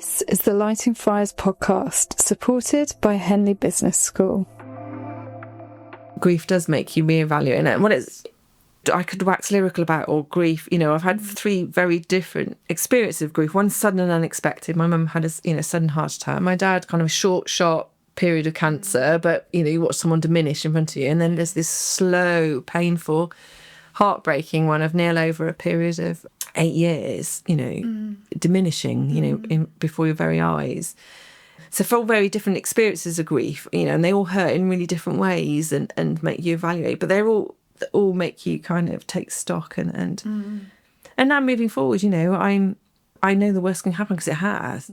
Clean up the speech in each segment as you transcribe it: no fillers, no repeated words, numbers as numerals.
This is the Lighting Fires podcast, supported by Henley Business School. Grief does make you reevaluate it. And what I could wax lyrical about, or grief, I've had three very different experiences of grief. One sudden and unexpected. My mum had a sudden heart attack. My dad kind of a short, sharp period of cancer, but you watch someone diminish in front of you. And then there's this slow, painful, heartbreaking one of nearly over a period of 8 years, diminishing, before your very eyes. So for all very different experiences of grief, and they all hurt in really different ways and make you evaluate, but they're all make you kind of take stock and now moving forward, I know the worst can happen because it has.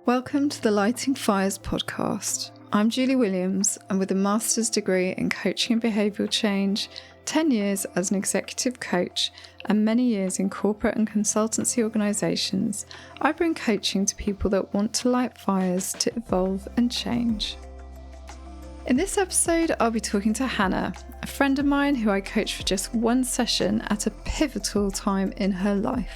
Welcome to the Lighting Fires podcast. I'm Julie Williams, and with a master's degree in coaching and behavioural change, 10 years as an executive coach, and many years in corporate and consultancy organisations, I bring coaching to people that want to light fires to evolve and change. In this episode, I'll be talking to Hannah, a friend of mine who I coached for just one session at a pivotal time in her life.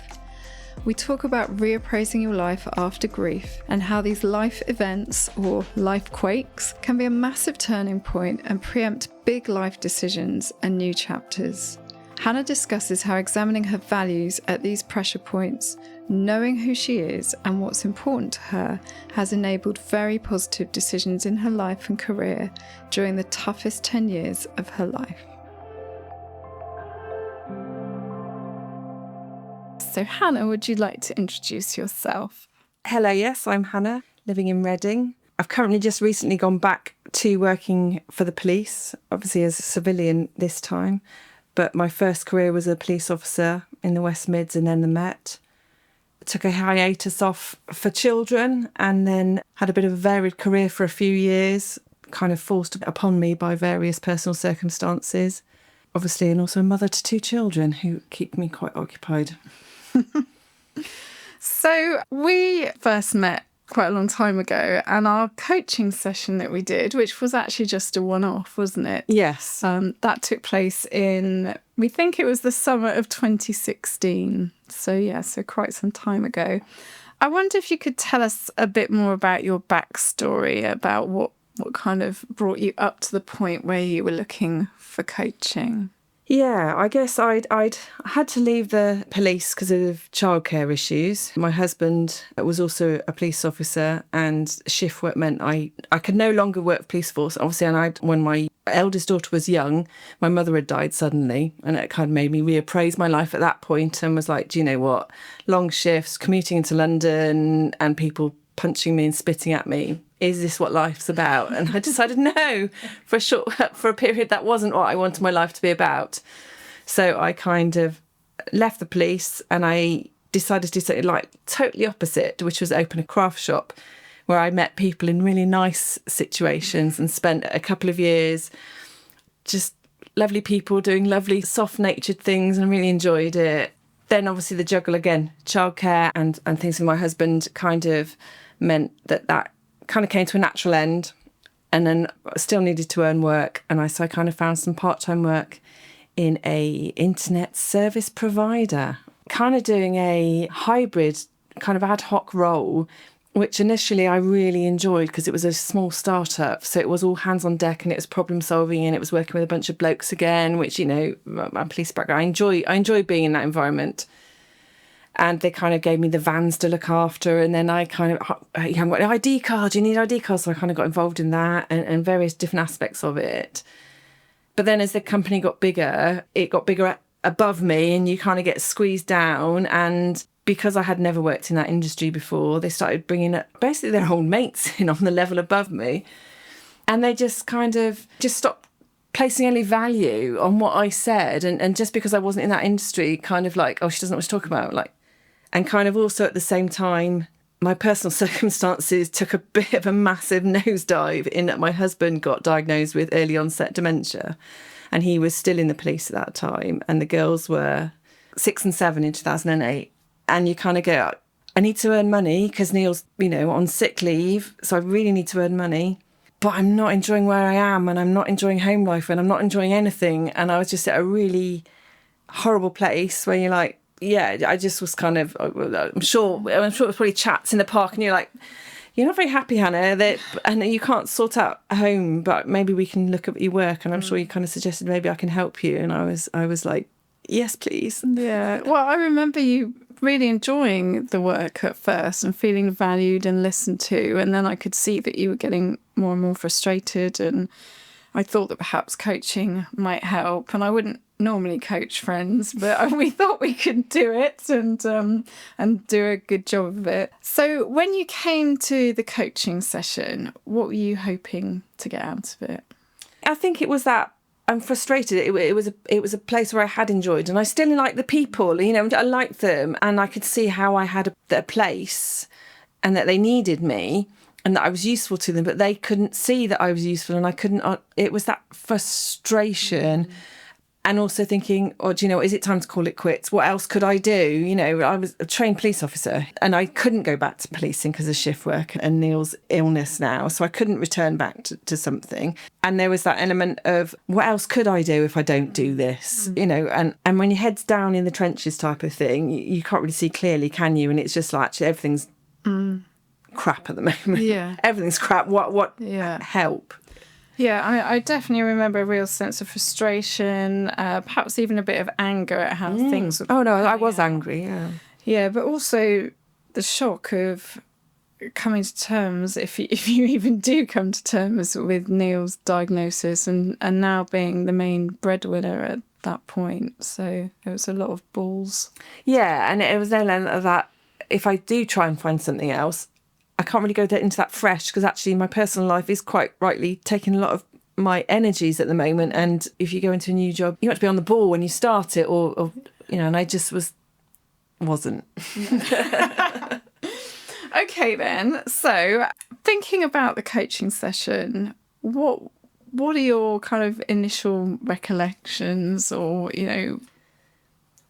We talk about reappraising your life after grief and how these life events, or life quakes, can be a massive turning point and preempt big life decisions and new chapters. Hannah discusses how examining her values at these pressure points, knowing who she is and what's important to her, has enabled very positive decisions in her life and career during the toughest 10 years of her life. So Hannah, would you like to introduce yourself? Hello, yes, I'm Hannah, living in Reading. I've currently just recently gone back to working for the police, obviously as a civilian this time. But my first career was a police officer in the West Mids and then the Met. Took a hiatus off for children and then had a bit of a varied career for a few years, kind of forced upon me by various personal circumstances, obviously, and also a mother to 2 children who keep me quite occupied. So we first met quite a long time ago, and our coaching session that we did, which was actually just a one-off, wasn't it? Yes. That took place we think it was the summer of 2016. So quite some time ago. I wonder if you could tell us a bit more about your backstory, about what kind of brought you up to the point where you were looking for coaching. Yeah, I guess I'd had to leave the police because of childcare issues. My husband was also a police officer, and shift work meant I could no longer work for police force. Obviously, and when my eldest daughter was young, my mother had died suddenly, and it kind of made me reappraise my life at that point and was like, do you know what? Long shifts, commuting into London and people punching me and spitting at me. Is this what life's about? And I decided no, for a period that wasn't what I wanted my life to be about. So I kind of left the police and I decided to do something like totally opposite, which was open a craft shop where I met people in really nice situations and spent a couple of years just lovely people doing lovely soft-natured things and really enjoyed it. Then obviously the juggle again, childcare and things with my husband kind of meant that kind of came to a natural end, and then I still needed to earn work, and so I kind of found some part-time work in a internet service provider, kind of doing a hybrid kind of ad hoc role, which initially I really enjoyed because it was a small startup, so it was all hands on deck and it was problem solving and it was working with a bunch of blokes again, which my police background, I enjoy being in that environment. And they kind of gave me the vans to look after. And then I kind of, you haven't got an ID card, you need an ID card. So I kind of got involved in that and various different aspects of it. But then as the company got bigger, it got bigger above me and you kind of get squeezed down. And because I had never worked in that industry before, they started bringing up basically their old mates in on the level above me. And they just kind of stopped placing any value on what I said. And just because I wasn't in that industry, kind of like, oh, she doesn't know what to talk about. And kind of also at the same time, my personal circumstances took a bit of a massive nosedive in that my husband got diagnosed with early onset dementia, and he was still in the police at that time, and the girls were 6 and 7 in 2008. And you kind of go, I need to earn money because Neil's, on sick leave, so I really need to earn money. But I'm not enjoying where I am, and I'm not enjoying home life, and I'm not enjoying anything. And I was just at a really horrible place where you're like, yeah, I just was kind of, I'm sure it was probably chats in the park and you're like, you're not very happy, Hannah, and you can't sort out a home, but maybe we can look at your work. And I'm sure you kind of suggested maybe I can help you. And I was like, yes, please. Yeah. Well, I remember you really enjoying the work at first and feeling valued and listened to. And then I could see that you were getting more and more frustrated. And I thought that perhaps coaching might help. And I wouldn't normally coach friends, but we thought we could do it and do a good job of it. So when you came to the coaching session, what were you hoping to get out of it? I think it was that I'm frustrated. It was a place where I had enjoyed, and I still like the people. I liked them, and I could see how I had a place, and that they needed me, and that I was useful to them. But they couldn't see that I was useful, and I couldn't. It was that frustration. And also thinking, is it time to call it quits? What else could I do? I was a trained police officer and I couldn't go back to policing because of shift work and Neil's illness now. So I couldn't return back to something. And there was that element of, what else could I do if I don't do this? And when your head's down in the trenches type of thing, you can't really see clearly, can you? And it's just like, actually, everything's crap at the moment. Yeah. Everything's crap. What help? Yeah, I definitely remember a real sense of frustration, perhaps even a bit of anger at how things were. Oh, no, I was angry, yeah. Yeah, but also the shock of coming to terms, if you even do come to terms with Neil's diagnosis and now being the main breadwinner at that point. So it was a lot of balls. Yeah, and it was then that if I do try and find something else, I can't really go into that fresh because actually my personal life is quite rightly taking a lot of my energies at the moment. And if you go into a new job, you have to be on the ball when you start it or and I just wasn't. Okay then. So thinking about the coaching session, what are your kind of initial recollections or,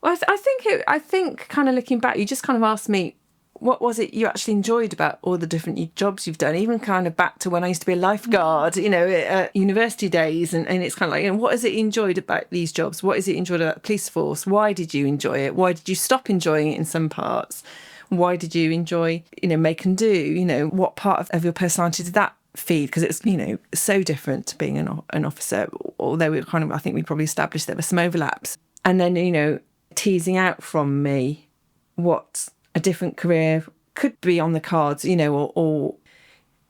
Well, I think kind of looking back, you just kind of asked me, what was it you actually enjoyed about all the different jobs you've done, even kind of back to when I used to be a lifeguard, at university days. And it's kind of like, what is it you enjoyed about these jobs? What is it you enjoyed about the police force? Why did you enjoy it? Why did you stop enjoying it in some parts? Why did you enjoy, make and do? What part of your personality did that feed? Because it's, so different to being an officer, although I think we probably established there were some overlaps. And then, teasing out from me what a different career could be on the cards, or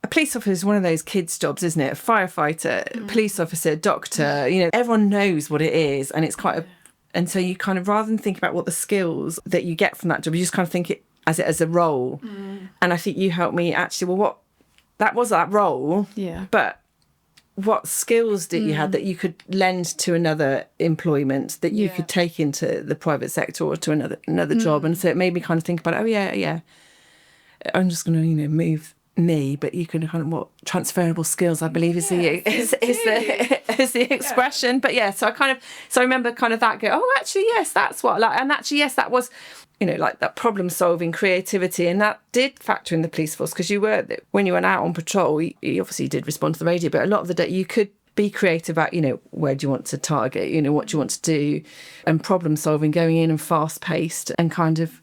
a police officer is one of those kids' jobs, isn't it? A firefighter, police officer, doctor, everyone knows what it is. And it's and so you kind of, rather than think about what the skills that you get from that job, you just kind of think it as a role. And I think you helped me actually, that was that role. Yeah. But what skills did you have that you could lend to another employment that you could take into the private sector or to another job? And so it made me kind of think about, I'm just going to move me, but you can kind of what transferable skills I believe is the expression. Yeah. But yeah, so I remember kind of that go, oh actually yes, that's what and actually yes, that was like that problem solving, creativity, and that did factor in the police force because when you went out on patrol, you obviously did respond to the radio, but a lot of the day you could be creative about, where do you want to target, what do you want to do, and problem solving, going in and fast paced and kind of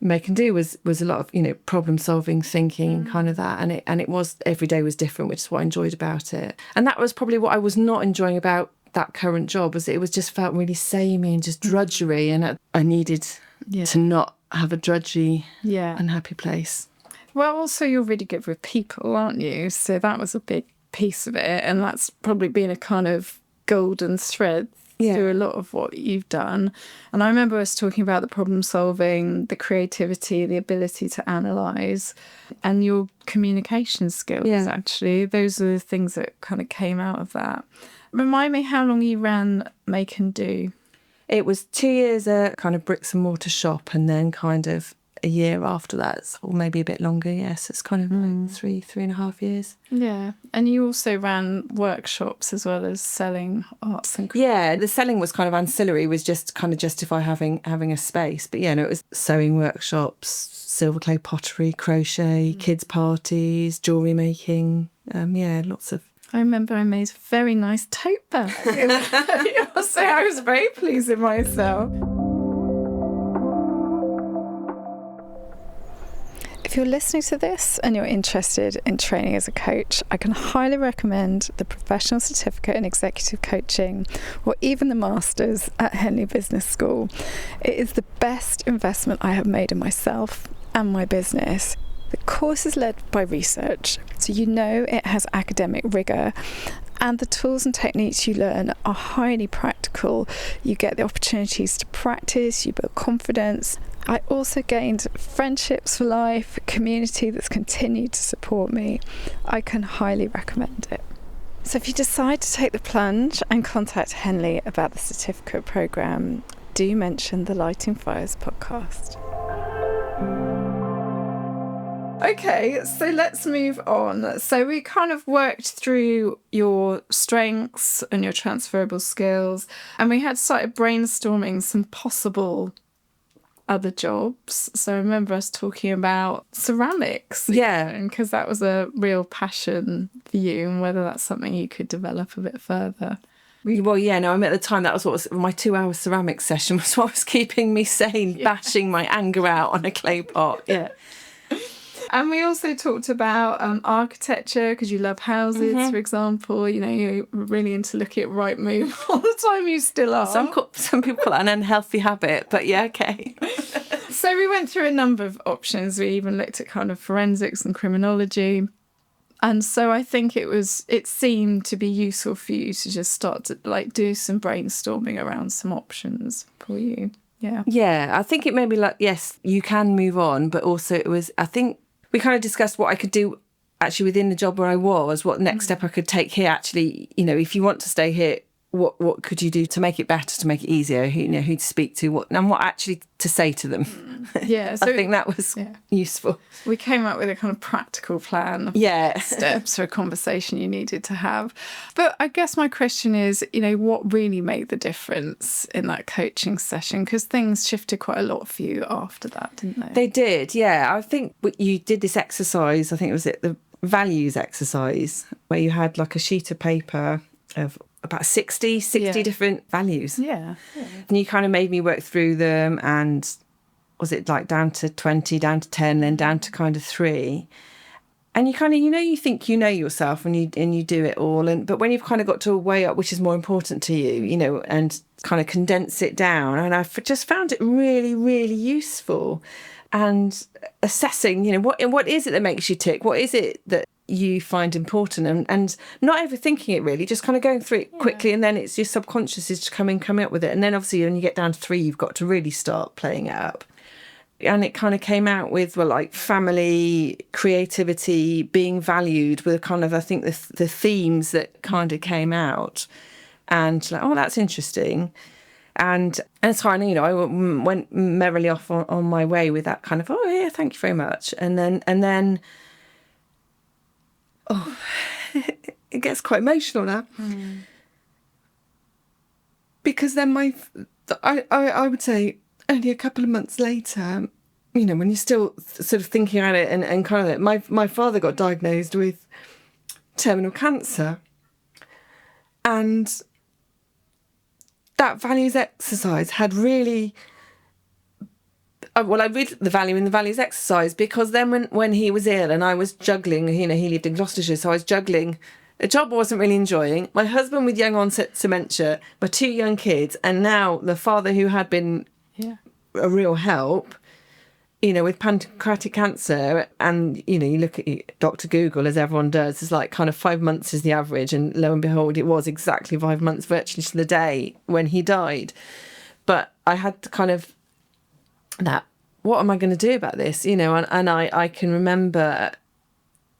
make and do was a lot of, problem solving, thinking, kind of that. And it was, every day was different, which is what I enjoyed about it. And that was probably what I was not enjoying about that current job, was it just felt really samey and just drudgery. And I needed to not have a drudgy, unhappy place. Well, also you're really good with people, aren't you? So that was a big piece of it. And that's probably been a kind of golden thread through a lot of what you've done. And I remember us talking about the problem solving, the creativity, the ability to analyse, and your communication skills, actually. Those are the things that kind of came out of that. Remind me how long you ran Make and Do. It was 2 years at kind of bricks and mortar shop, and then kind of a year after that, or maybe a bit longer. Yes, it's kind of like 3.5 years. Yeah, and you also ran workshops as well as selling arts and crafts. Yeah, the selling was kind of ancillary, was just kind of justify having a space. But yeah, no, it was sewing workshops, silver clay pottery, crochet, kids parties, jewellery making. Lots of. I remember I made a very nice tote bag. So I was very pleased with myself. If you're listening to this and you're interested in training as a coach, I can highly recommend the Professional Certificate in Executive Coaching or even the Masters at Henley Business School. It is the best investment I have made in myself and my business. The course is led by research, so you know it has academic rigour, and the tools and techniques you learn are highly practical. You get the opportunities to practice, you build confidence. I also gained friendships for life, a community that's continued to support me. I can highly recommend it. So if you decide to take the plunge and contact Henley about the certificate programme, do mention the Lighting Fires podcast. Okay, so let's move on. So we kind of worked through your strengths and your transferable skills, and we had started brainstorming some possible other jobs. So I remember us talking about ceramics. Yeah. Because that was a real passion for you, and whether that's something you could develop a bit further. Well, yeah, no, I mean, at the time, that was what was my 2-hour ceramics session was what was keeping me sane, bashing my anger out on a clay pot. Yeah. And we also talked about architecture, because you love houses, for example. You know, you're really into looking at Rightmove all the time. You still are. Some people call it an unhealthy habit, but yeah, okay. So we went through a number of options. We even looked at kind of forensics and criminology. And so I think it seemed to be useful for you to just start to do some brainstorming around some options for you. Yeah. Yeah, I think it made me yes, you can move on, but also I think we kind of discussed what I could do actually within the job where I was, what next step I could take here. Actually, you know, if you want to stay here, what could you do to make it better, to make it easier? Who to speak to, what actually to say to them. Yeah, so I think that was useful. We came up with a kind of practical plan of steps for a conversation you needed to have. But I guess my question is, you know, what really made the difference in that coaching session? Because things shifted quite a lot for you after that, didn't they? They did, yeah. I think you did this exercise, I think it was the values exercise, where you had like a sheet of paper of about 60 different values. Yeah. And you kind of made me work through them, and was it like down to 20, down to 10, then down to kind of 3. And you kind of, you think you know yourself and you do it all. But when you've kind of got to weigh up which is more important to you, you know, and kind of condense it down. And I've just found it really, really useful. And assessing, you know, what is it that makes you tick? What is it that you find important? And not overthinking it really, just kind of going through it quickly, and then it's your subconscious is coming up with it. And then obviously when you get down to 3, you've got to really start playing it up. And it kind of came out with, well, like family, creativity, being valued were kind of, I think, the themes that kind of came out. And like, oh, that's interesting. And it's fine, you know, I went merrily off on my way with that kind of, oh, yeah, thank you very much. And then it gets quite emotional now. Because then I would say only a couple of months later, you know, when you're still sort of thinking about it and kind of my father got diagnosed with terminal cancer. And that values exercise had really... Well, I read the value in the values exercise because then when he was ill and I was juggling, you know, he lived in Gloucestershire, so I was juggling a job I wasn't really enjoying, my husband with young onset dementia, my 2 young kids, and now the father who had been a real help, you know, with pancreatic cancer. And, you know, you look at Dr. Google, as everyone does, it's like kind of 5 months is the average. And lo and behold, it was exactly 5 months, virtually to the day when he died. But I had to kind of that, what am I going to do about this? You know, and I can remember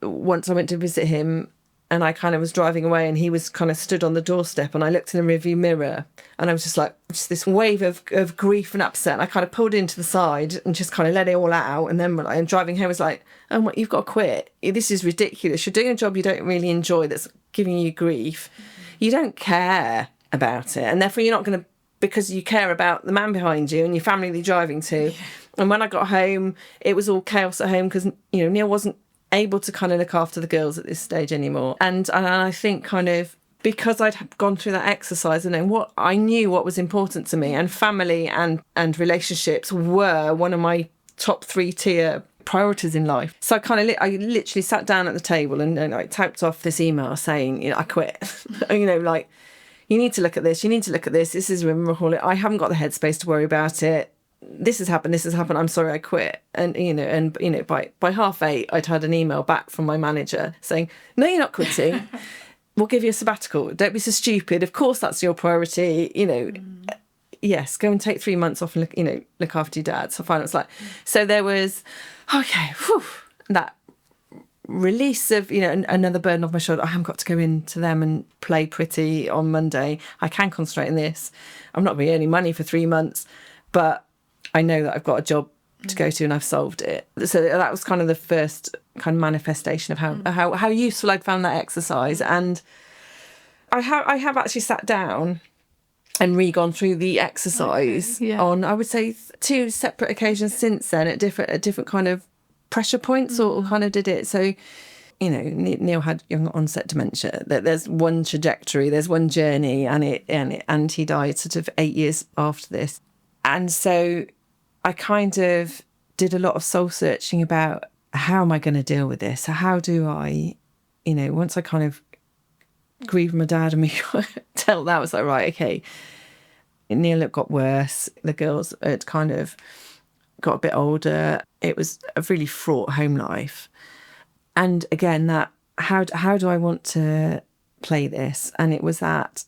once I went to visit him and I kind of was driving away and he was kind of stood on the doorstep and I looked in the rearview mirror and I was just like, just this wave of grief and upset. And I kind of pulled into the side and just kind of let it all out. And then when I'm driving home, I was like, oh, what, you've got to quit. This is ridiculous. You're doing a job you don't really enjoy that's giving you grief. You don't care about it. And therefore you're not going to, because you care about the man behind you and your family that you're driving to. And when I got home, it was all chaos at home because, you know, Neil wasn't able to kind of look after the girls at this stage anymore. And I think kind of because I'd gone through that exercise and then I knew what was important to me, and family and relationships were one of my top 3-tier priorities in life. So I literally sat down at the table and I typed off this email saying, I quit. Like, you need to look at this. You need to look at this. This is I haven't got the headspace to worry about it. This has happened. I'm sorry, I quit. And by 8:30, I'd had an email back from my manager saying, no, you're not quitting. We'll give you a sabbatical. Don't be so stupid. Of course, that's your priority. Yes, go and take 3 months off and look after your dad. So finally, it's like, so there was, that release of, another burden off my shoulder. I haven't got to go into them and play pretty on Monday. I can concentrate on this. I'm not going to be earning money for 3 months, but I know that I've got a job to go to and I've solved it. So that was kind of the first kind of manifestation of how useful I'd found that exercise. And I have actually sat down and re-gone through the exercise on, I would say, 2 separate occasions since then at different kind of pressure points or kind of did it. So, Neil had young onset dementia. There's one trajectory, there's one journey, and he died sort of 8 years after this. And so I kind of did a lot of soul searching about how am I going to deal with this? How do I, once I kind of grieved my dad and me tell that, I was like, right, okay. Neil got worse. The girls had kind of got a bit older. It was a really fraught home life. And again, that how do I want to play this? And it was that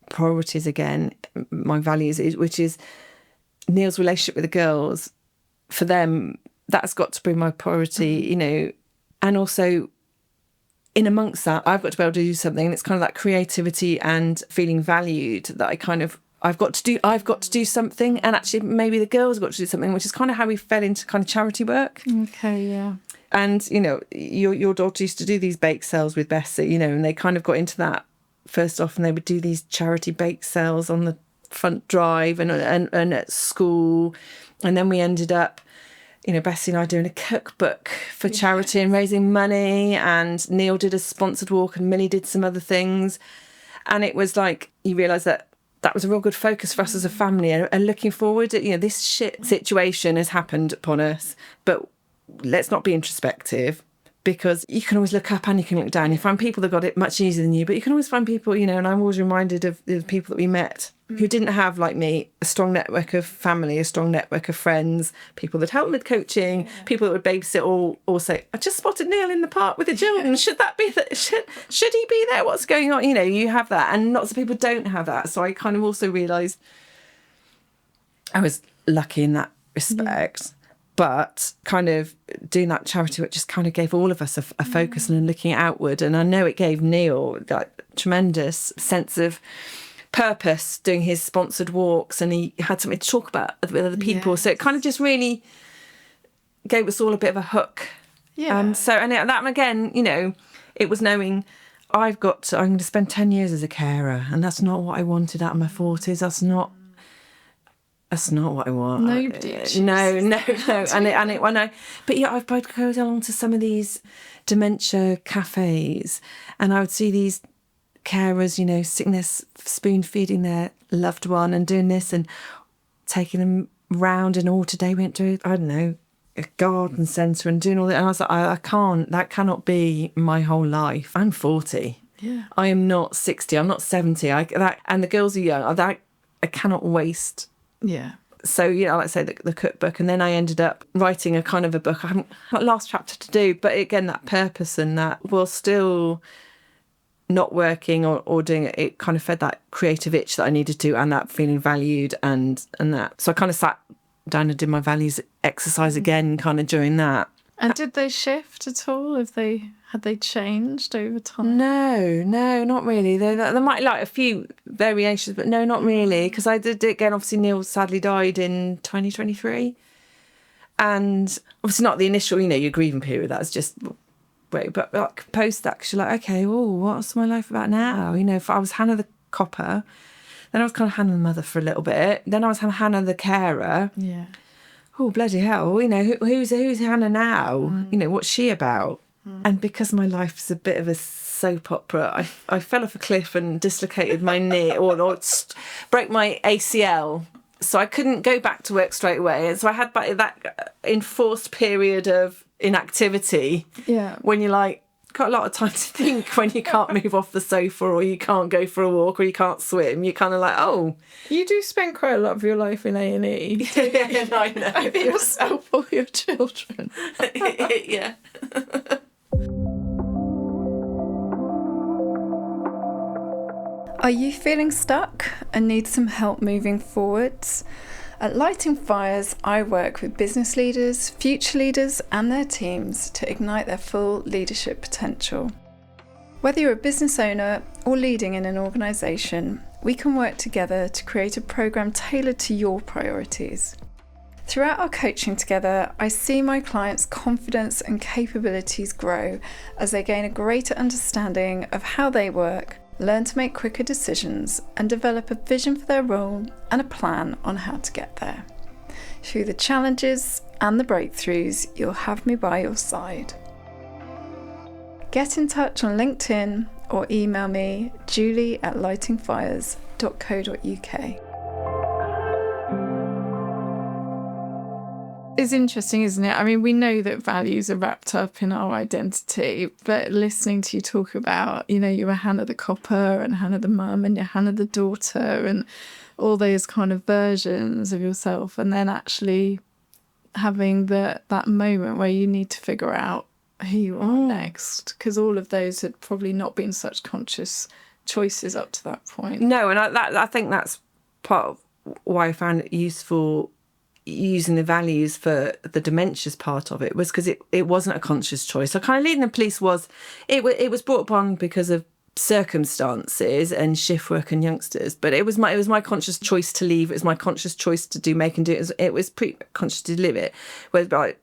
priorities again, my values, which is Neil's relationship with the girls. For them, that's got to be my priority, and also in amongst that, I've got to be able to do something. And it's kind of that creativity and feeling valued that I've got to do something. And actually maybe the girls have got to do something, which is kind of how we fell into kind of charity work. Okay, yeah. And, your daughter used to do these bake sales with Bessie, and they kind of got into that first off, and they would do these charity bake sales on the front drive and at school. And then we ended up, Bessie and I doing a cookbook for charity and raising money, and Neil did a sponsored walk and Millie did some other things. And it was like, you realise that was a real good focus for us as a family, and looking forward at, this shit situation has happened upon us, but let's not be introspective, because you can always look up and you can look down. You find people that got it much easier than you, but you can always find people, and I'm always reminded of the people that we met who didn't have, like me, a strong network of family, a strong network of friends, people that helped with coaching, people that would babysit or say, I just spotted Neil in the park with the children. Should that be that? Should he be there? What's going on? You have that. And lots of people don't have that. So I kind of also realised I was lucky in that respect. Yeah. But kind of doing that charity work just kind of gave all of us a focus and looking outward. And I know it gave Neil that tremendous sense of purpose doing his sponsored walks, and he had something to talk about with other people. Yes. So it kind of just really gave us all a bit of a hook. Yeah. And that again, it was knowing I'm going to spend 10 years as a carer, and that's not what I wanted out of my 40s. That's not what I want. Nobody. No. I know. But I'd go along to some of these dementia cafes, and I would see these carers, sitting there spoon feeding their loved one and doing this and taking them round. And today we went to, I don't know, a garden centre and doing all that. And I was like, that cannot be my whole life. I'm 40. Yeah. I am not 60. I'm not 70. And the girls are young. I cannot waste. Yeah. So, like I say, the cookbook. And then I ended up writing a kind of a book. I haven't got last chapter to do, but again, that purpose and that will still not working or doing it kind of fed that creative itch that I needed to, and that feeling valued and that. So I kind of sat down and did my values exercise again kind of during that. And did they shift at all? Had they changed over time? No, not really. There might like a few variations, but no, not really. Because I did it again. Obviously, Neil sadly died in 2023. And obviously not the initial, your grieving period. That's just great. But like post actually, like, okay, what's my life about now? If I was Hannah the copper, then I was kind of Hannah the mother for a little bit. Then I was Hannah the carer. Yeah. oh, bloody hell, who's Hannah now? What's she about? And because my life is a bit of a soap opera, I fell off a cliff and dislocated my knee or broke my ACL. So I couldn't go back to work straight away. And so I had that enforced period of inactivity. Yeah. When you're like, got a lot of time to think when you can't move off the sofa or you can't go for a walk or you can't swim. You're kind of like, oh. You do spend quite a lot of your life in A&E. Yeah, I know. Either yourself or your children. Yeah. Are you feeling stuck and need some help moving forwards? At Lighting Fires, I work with business leaders, future leaders and their teams to ignite their full leadership potential. Whether you're a business owner or leading in an organisation, we can work together to create a programme tailored to your priorities. Throughout our coaching together, I see my clients' confidence and capabilities grow as they gain a greater understanding of how they work, learn to make quicker decisions, and develop a vision for their role and a plan on how to get there. Through the challenges and the breakthroughs, you'll have me by your side. Get in touch on LinkedIn or email me, julie@lightingfires.co.uk. It's interesting, isn't it? I mean, we know that values are wrapped up in our identity, but listening to you talk about, you were Hannah the copper and Hannah the mum and you're Hannah the daughter and all those kind of versions of yourself, and then actually having that moment where you need to figure out who you are next, because all of those had probably not been such conscious choices up to that point. No, and I think that's part of why I found it useful using the values for the dementias part of it, was because it wasn't a conscious choice. So kind of leading the police was brought upon because of circumstances and shift work and youngsters, but it was my conscious choice to leave. It was my conscious choice to make and do it. It was pretty conscious to live it. Whereas by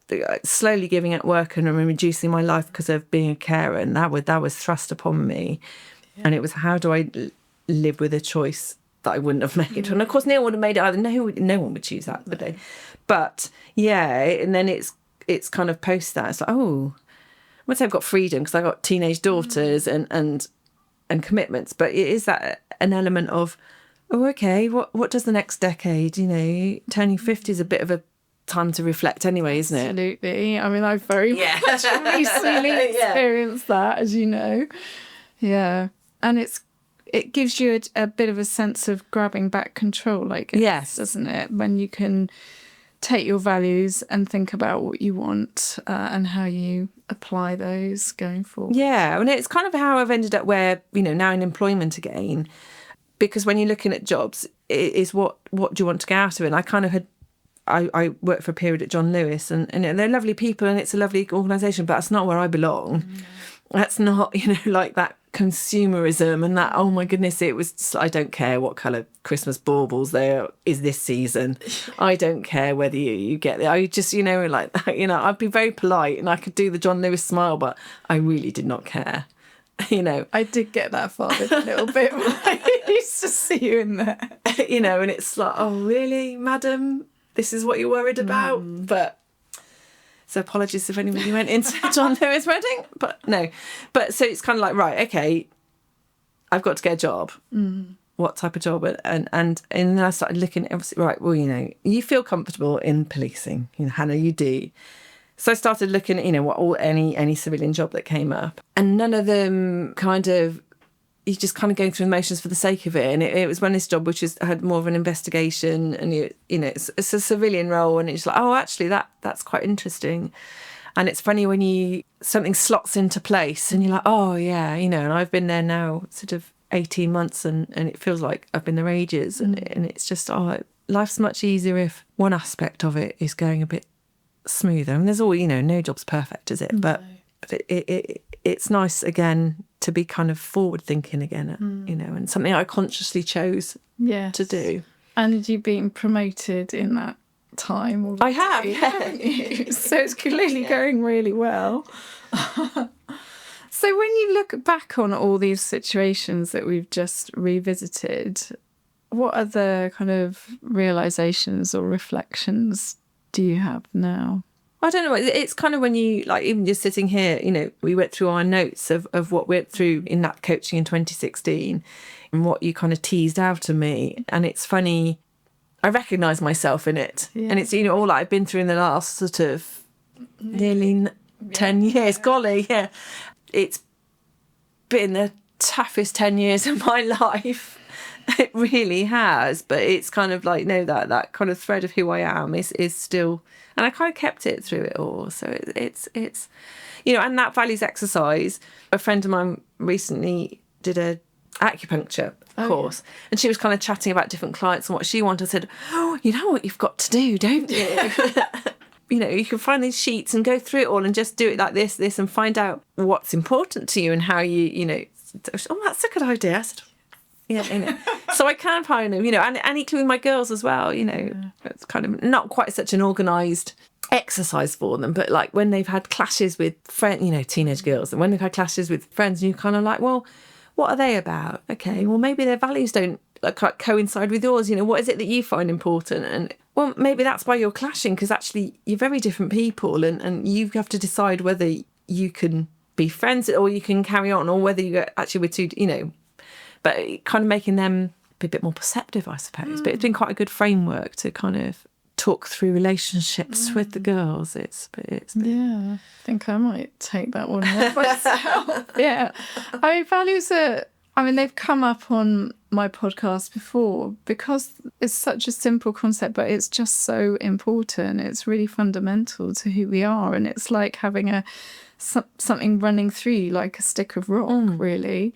slowly giving up work and reducing my life because of being a carer, and that was thrust upon me. Yeah. And it was, how do I live with a choice that I wouldn't have made? And of course, no one would have made it either. No one would choose that, would they? But yeah, and then it's kind of post that. It's like, oh, I would say I've got freedom because I've got teenage daughters and commitments. But it is that an element of, oh, okay, what does the next decade, turning 50 is a bit of a time to reflect anyway, isn't it? Absolutely. I mean, I've very much recently experienced that, as you know. Yeah. And it gives you a bit of a sense of grabbing back control, I guess, yes, doesn't it? When you can take your values and think about what you want and how you apply those going forward. Yeah, and it's kind of how I've ended up where, now in employment again, because when you're looking at jobs, it is what do you want to get out of it? And I kind of I worked for a period at John Lewis and they're lovely people and it's a lovely organisation, but that's not where I belong. Mm. That's not, like that consumerism and that, oh my goodness, it was just, I don't care what colour Christmas baubles there is this season. I don't care whether you get there. I just, like that, I'd be very polite and I could do the John Lewis smile, but I really did not care. I did get that far a little bit when I used to see you in there. And it's like, oh really, madam? This is what you're worried about? But so apologies if anybody went into John Lewis wedding, but no. But so it's kind of like, right, okay, I've got to get a job. Mm. What type of job? And then I started looking, obviously, right, well, you feel comfortable in policing. Hannah, you do. So I started looking at, any civilian job that came up. And none of them you're just kind of going through the motions for the sake of it. And it was when this job, which had more of an investigation and, it's a civilian role. And it's like, oh, actually, that's quite interesting. And it's funny when something slots into place and you're like, oh, yeah, and I've been there now sort of 18 months and it feels like I've been there ages. And it's just, life's much easier if one aspect of it is going a bit smoother. And there's all, no job's perfect, is it? No. But it's nice, again, to be kind of forward thinking again, and something I consciously chose to do. And you've been promoted in that time already. I have, yeah. So it's clearly going really well. So when you look back on all these situations that we've just revisited, what other kind of realisations or reflections do you have now? I don't know. It's kind of when you, like, even just sitting here, you know, we went through our notes of what we went through in that coaching in 2016 and what you kind of teased out of me. And it's funny, I recognise myself in it. Yeah. And it's, you know, all that I've been through in the last sort of nearly 10 years. Golly, yeah. It's been the toughest 10 years of my life. It really has. But it's kind of like, no, that kind of thread of who I am is still... And I kind of kept it through it all. So it's you know, and that values exercise. A friend of mine recently did a acupuncture course, and she was kind of chatting about different clients and what she wanted. I said, oh, you know what you've got to do, don't you? You know, you can find these sheets and go through it all and just do it like this, and find out what's important to you and how you know, oh, that's a good idea. I said, yeah, you know. So I can find them, you know, and equally with my girls as well, you know. It's kind of not quite such an organised exercise for them, but like when they've had clashes with friends, you know, teenage girls, and when they've had clashes with friends, and you're kind of like, well, what are they about? Okay, well, maybe their values don't like coincide with yours, you know, what is it that you find important? And well, maybe that's why you're clashing, because actually you're very different people, and you have to decide whether you can be friends or you can carry on, or whether you actually we're too, you know. But kind of making them be a bit more perceptive, I suppose. But it's been quite a good framework to kind of talk through relationships with the girls. It's yeah, I think I might take that one on myself. Yeah. I mean, values they've come up on my podcast before because it's such a simple concept, but it's just so important. It's really fundamental to who we are. And it's like having something running through you, like a stick of rock, really.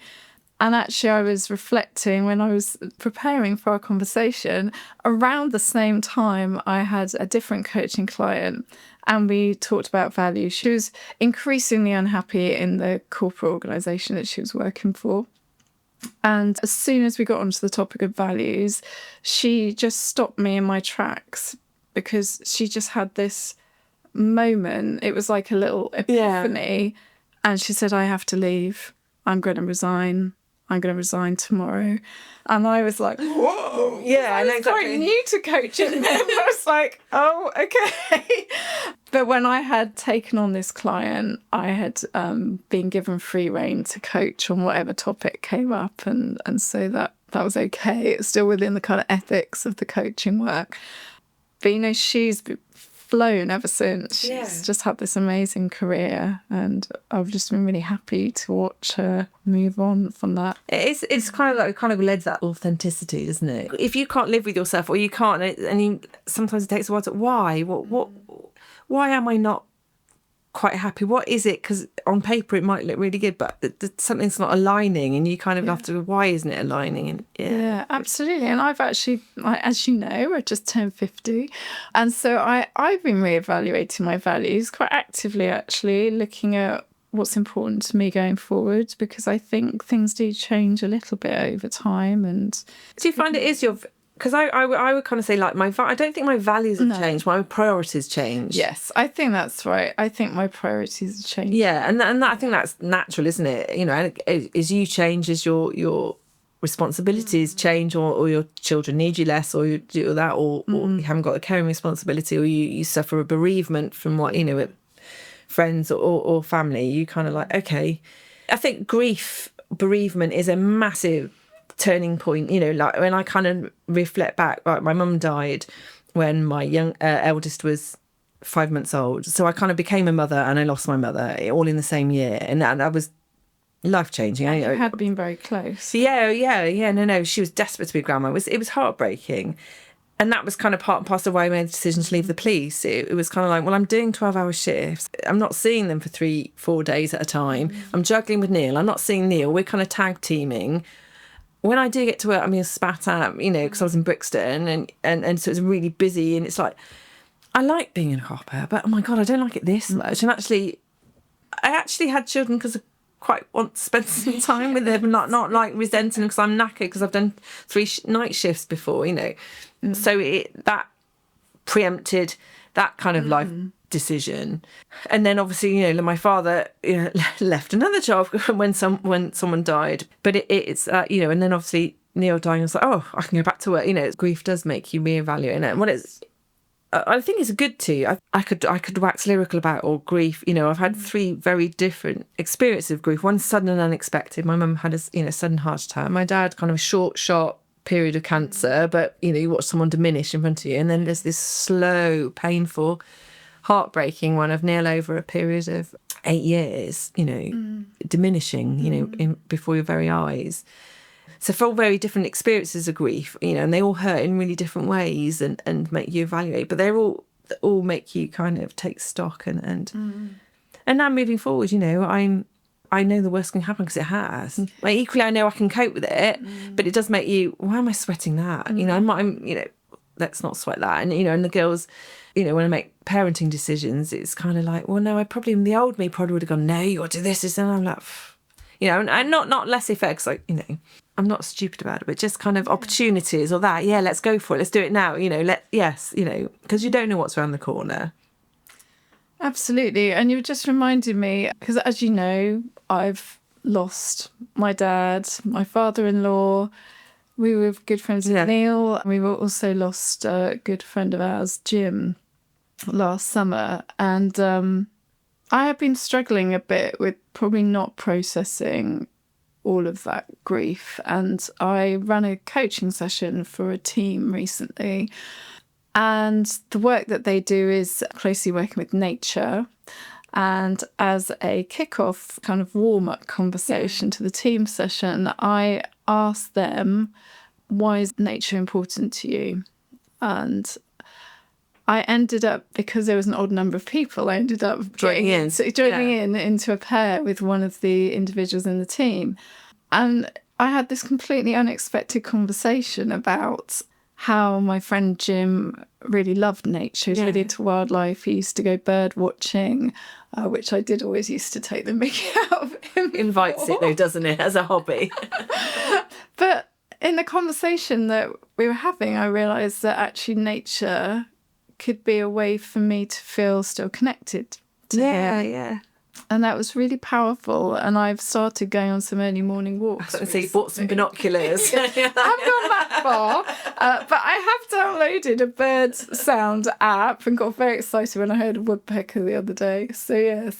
And actually, I was reflecting when I was preparing for our conversation, around the same time, I had a different coaching client and we talked about values. She was increasingly unhappy in the corporate organisation that she was working for. And as soon as we got onto the topic of values, she just stopped me in my tracks because she just had this moment. It was like a little epiphany. Yeah. And she said, I have to leave. I'm going to resign. I'm going to resign tomorrow. And I was like, whoa. Yeah, I was exactly. Quite new to coaching then. I was like, oh, okay. But when I had taken on this client, I had been given free rein to coach on whatever topic came up. And so that was okay. It's still within the kind of ethics of the coaching work. But, you know, she's flown ever since. She's just had this amazing career, and I've just been really happy to watch her move on from that. It's kind of led to that authenticity, doesn't it? If you can't live with yourself, or you can't, and sometimes it takes a while to why am I not quite happy? What is it? Because on paper it might look really good, but something's not aligning, and you kind of have to, why isn't it aligning? And yeah, absolutely. And I've actually, as you know, I just turned 50, and so I've been reevaluating my values quite actively, actually looking at what's important to me going forward, because I think things do change a little bit over time. And do you find it is your... Because I would kind of say, like, I don't think my values have changed. My priorities change. Yes, I think that's right. I think my priorities have changed. Yeah, and that, I think that's natural, isn't it? You know, as you change, as your responsibilities change, or your children need you less, or you do that, or you haven't got a caring responsibility, or you suffer a bereavement from what, you know, friends or family, you kind of like, okay. I think bereavement is a massive turning point, you know, like when I kind of reflect back, like my mum died when my young eldest was 5 months old, so I kind of became a mother and I lost my mother all in the same year, and that was life-changing. You had been very close. No, she was desperate to be a grandma. It was heartbreaking, and that was kind of part and parcel of why I made the decision to leave the police. It was kind of like, well, I'm doing 12-hour shifts, I'm not seeing them for 3-4 days at a time, I'm juggling with Neil, I'm not seeing Neil, we're kind of tag teaming. When I do get to work, I'm being spat at, you know, because I was in Brixton, and so it's really busy, and it's like, I like being in a copper, but oh my God, I don't like it this much. And I actually had children because I quite want to spend some time with them, not like resenting them because I'm knackered because I've done 3 night shifts before, you know. So that preempted that kind of life decision. And then obviously, you know, my father, you know, left another job when someone died. But it's you know, and then obviously Neil dying, I was like, oh, I can go back to work. You know, grief does make you reevaluate it. And I think it's good to. I could wax lyrical about all grief. I've had 3 very different experiences of grief. One sudden and unexpected. My mum had a sudden heart attack. My dad kind of a short, sharp period of cancer, but you watch someone diminish in front of you, and then there's this slow, painful, heartbreaking one of nearly over a period of 8 years. Diminishing. Before your very eyes. So 4 very different experiences of grief, and they all hurt in really different ways and make you evaluate, but they all make you kind of take stock and now moving forward, I know the worst can happen because it has. Like, equally, I know I can cope with it, but it does make you, why am I sweating that? Let's not sweat that. And, and the girls, when I make parenting decisions, it's kind of like, well, no, the old me probably would have gone, no, you got to do this. And I'm like, and not less effects, like, I'm not stupid about it, but just kind of opportunities or that, let's go for it. Let's do it now, because you don't know what's around the corner. Absolutely. And you just reminded me, because as you know, I've lost my dad, my father-in-law. We were good friends with Neil. We were also lost a good friend of ours, Jim, last summer. And I have been struggling a bit with probably not processing all of that grief. And I ran a coaching session for a team recently. And the work that they do is closely working with nature. And as a kick-off kind of warm-up conversation to the team session, I asked them, why is nature important to you? And I ended up, because there was an odd number of people, I ended up joining in into a pair with one of the individuals in the team. And I had this completely unexpected conversation about how my friend Jim really loved nature. He's really into wildlife. He used to go bird watching, which I did always used to take the mickey out of him. Invites it though, doesn't it, as a hobby? But in the conversation that we were having, I realised that actually nature could be a way for me to feel still connected to him. Yeah. And that was really powerful. And I've started going on some early morning walks. So you bought some binoculars. I haven't gone that far. But I have downloaded a bird sound app and got very excited when I heard a woodpecker the other day. So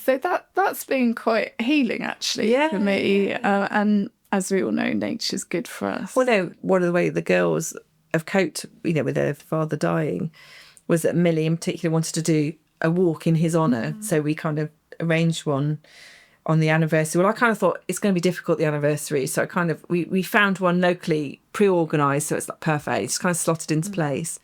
that's been quite healing actually for me. And as we all know, nature's good for us. Well, no, one of the ways the girls have coped, with their father dying, was that Millie in particular wanted to do a walk in his honour. So we kind of arranged one on the anniversary. Well, I kind of thought it's going to be difficult, the anniversary. So I kind of, we found one locally pre-organised, so it's like perfect. It's kind of slotted into place.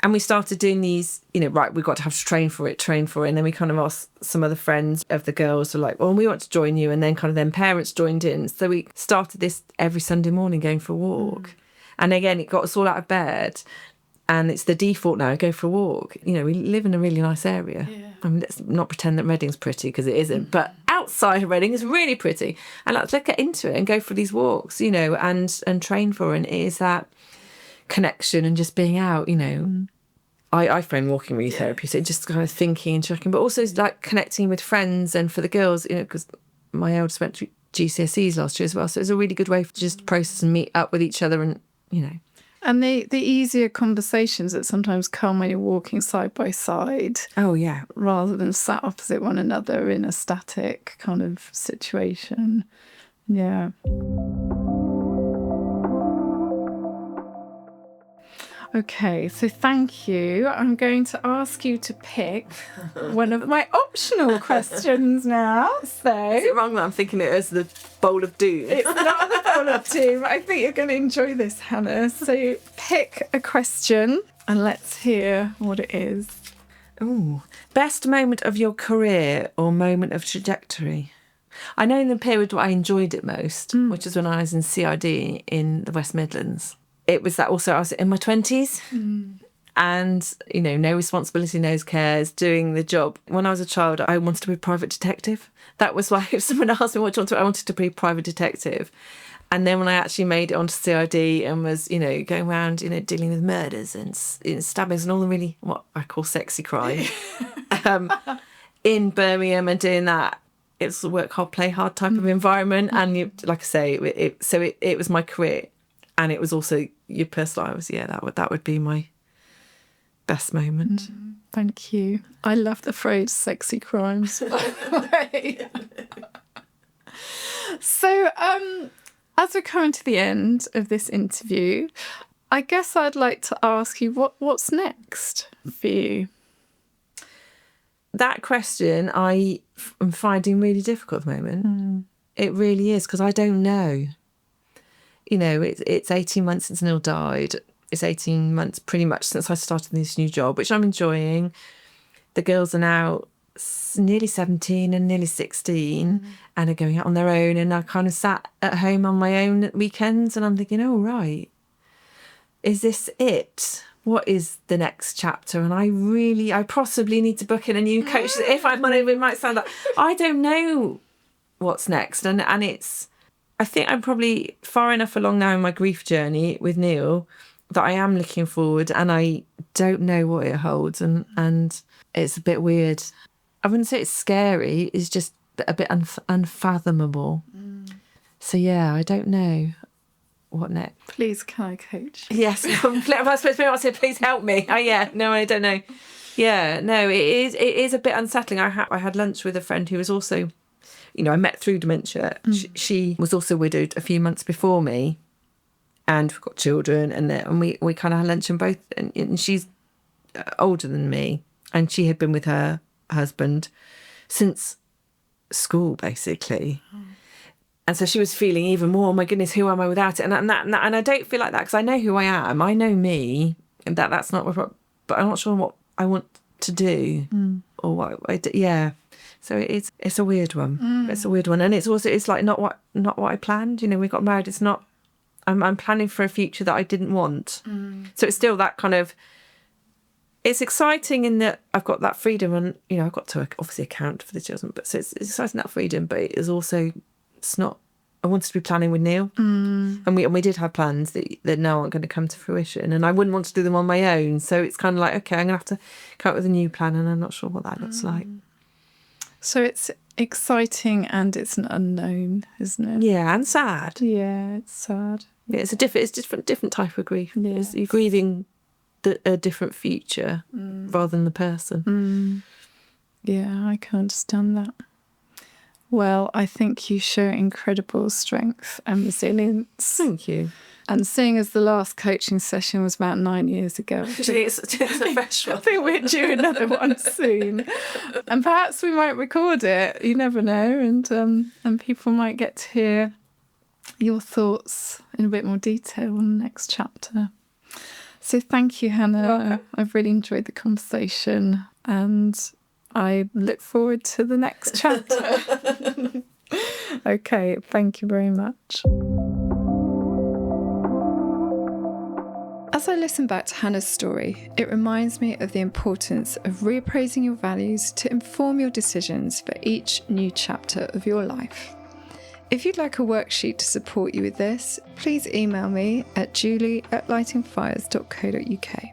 And we started doing these, we've got to have to train for it. And then we kind of asked some other friends of the girls, who were like, well, we want to join you. And then then parents joined in. So we started this every Sunday morning going for a walk. And again, it got us all out of bed. And it's the default now, go for a walk. We live in a really nice area. Yeah. I mean, let's not pretend that Reading's pretty, because it isn't. But outside of Reading is really pretty. And let's get into it and go for these walks, and train for it. And it is that connection and just being out, I find walking really therapeutic, just kind of thinking and checking, but also like connecting with friends. And for the girls, because my eldest went through GCSEs last year as well. So it was a really good way to just process and meet up with each other and. And the easier conversations that sometimes come when you're walking side by side. Oh, yeah. Rather than sat opposite one another in a static kind of situation. Yeah. Okay, so thank you. I'm going to ask you to pick one of my optional questions now. So, is it wrong that I'm thinking it as the bowl of doom? It's not the bowl of doom. I think you're going to enjoy this, Hannah. So pick a question and let's hear what it is. Ooh. Best moment of your career or moment of trajectory? I know in the period where I enjoyed it most, which is when I was in CID in the West Midlands. It was that also I was in my 20s and, no responsibility, no cares, doing the job. When I was a child, I wanted to be a private detective. That was why if someone asked me what you want to do, I wanted to be a private detective. And then when I actually made it onto CID and was, going around, dealing with murders and stabbings and all the really, what I call sexy crime in Birmingham and doing that, it's a work hard, play hard type of environment. And like I say, it was my career. And it was also your personal life. That would be my best moment. Thank you. I love the phrase sexy crimes. So, as we're coming to the end of this interview, I guess I'd like to ask you what's next for you? That question I am finding really difficult at the moment. It really is, because I don't know. You know, it's 18 months since Neil died. It's 18 months pretty much since I started this new job, which I'm enjoying. The girls are now nearly 17 and nearly 16 and are going out on their own. And I kind of sat at home on my own at weekends and I'm thinking, oh, right, is this it? What is the next chapter? And I possibly need to book in a new coach. If I'm on it might sound like, I don't know what's next. And I think I'm probably far enough along now in my grief journey with Neil that I am looking forward, and I don't know what it holds, and it's a bit weird. I wouldn't say it's scary, it's just a bit unfathomable. So yeah, I don't know what next. Please, can I coach? Yes, I'm supposed to be able to say, please help me. Oh yeah, no, I don't know. Yeah, no, it is a bit unsettling. I had lunch with a friend who was also, you know, I met through dementia. She was also widowed a few months before me. And we've got children, and we kind of had lunch, and both, and she's older than me, and she had been with her husband since school, basically. And so she was feeling even more, oh my goodness, who am I without it? And I don't feel like that, because I know who I am. I know me, and that's not what, but I'm not sure what I want to do or what I do. Yeah. So it's a weird one. It's a weird one, and it's like not what I planned. You know, we got married. It's not. I'm planning for a future that I didn't want. So it's still that kind of, it's exciting in that I've got that freedom, and, you know, I've got to obviously account for the children, but so it's exciting, that freedom, but it is also, it's not, I wanted to be planning with Neil. And we did have plans that now aren't going to come to fruition, and I wouldn't want to do them on my own. So it's kind of like, okay, I'm going to have to come up with a new plan, and I'm not sure what that looks like. So it's exciting and it's an unknown, isn't it? Yeah, and sad. Yeah, it's sad. Yeah, it's different type of grief. Yes. You're grieving a different future rather than the person. Yeah, I can understand that. Well, I think you show incredible strength and resilience. Thank you. And seeing as the last coaching session was about 9 years ago, it's a fresh one. I think we're due another one soon. And perhaps we might record it. You never know. And people might get to hear your thoughts in a bit more detail on the next chapter. So thank you, Hannah. I've really enjoyed the conversation, and I look forward to the next chapter. Okay, thank you very much. As I listen back to Hannah's story, it reminds me of the importance of reappraising your values to inform your decisions for each new chapter of your life. If you'd like a worksheet to support you with this, please email me at julie@lightingfires.co.uk.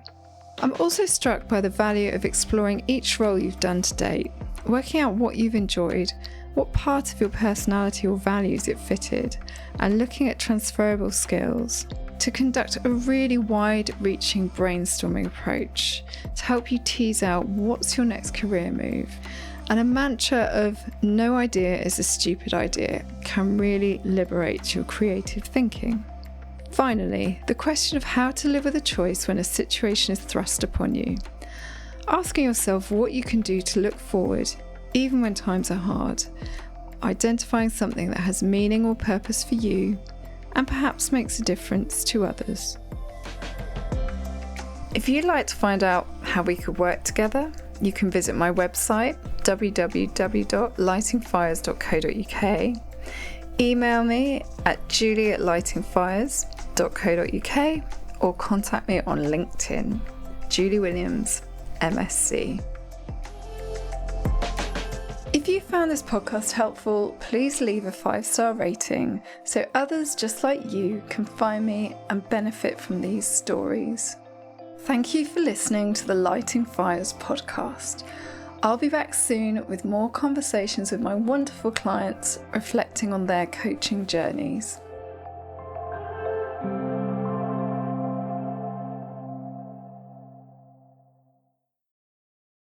I'm also struck by the value of exploring each role you've done to date, working out what you've enjoyed, what part of your personality or values it fitted, and looking at transferable skills to conduct a really wide-reaching brainstorming approach to help you tease out what's your next career move. And a mantra of no idea is a stupid idea can really liberate your creative thinking. Finally, the question of how to live with a choice when a situation is thrust upon you. Asking yourself what you can do to look forward, even when times are hard. Identifying something that has meaning or purpose for you, and perhaps makes a difference to others. If you'd like to find out how we could work together, you can visit my website, www.lightingfires.co.uk, email me at julie@lightingfires.co.uk, or contact me on LinkedIn, Julie Williams, MSc. If you found this podcast helpful, please leave a 5-star rating so others just like you can find me and benefit from these stories. Thank you for listening to the Lighting Fires podcast. I'll be back soon with more conversations with my wonderful clients reflecting on their coaching journeys.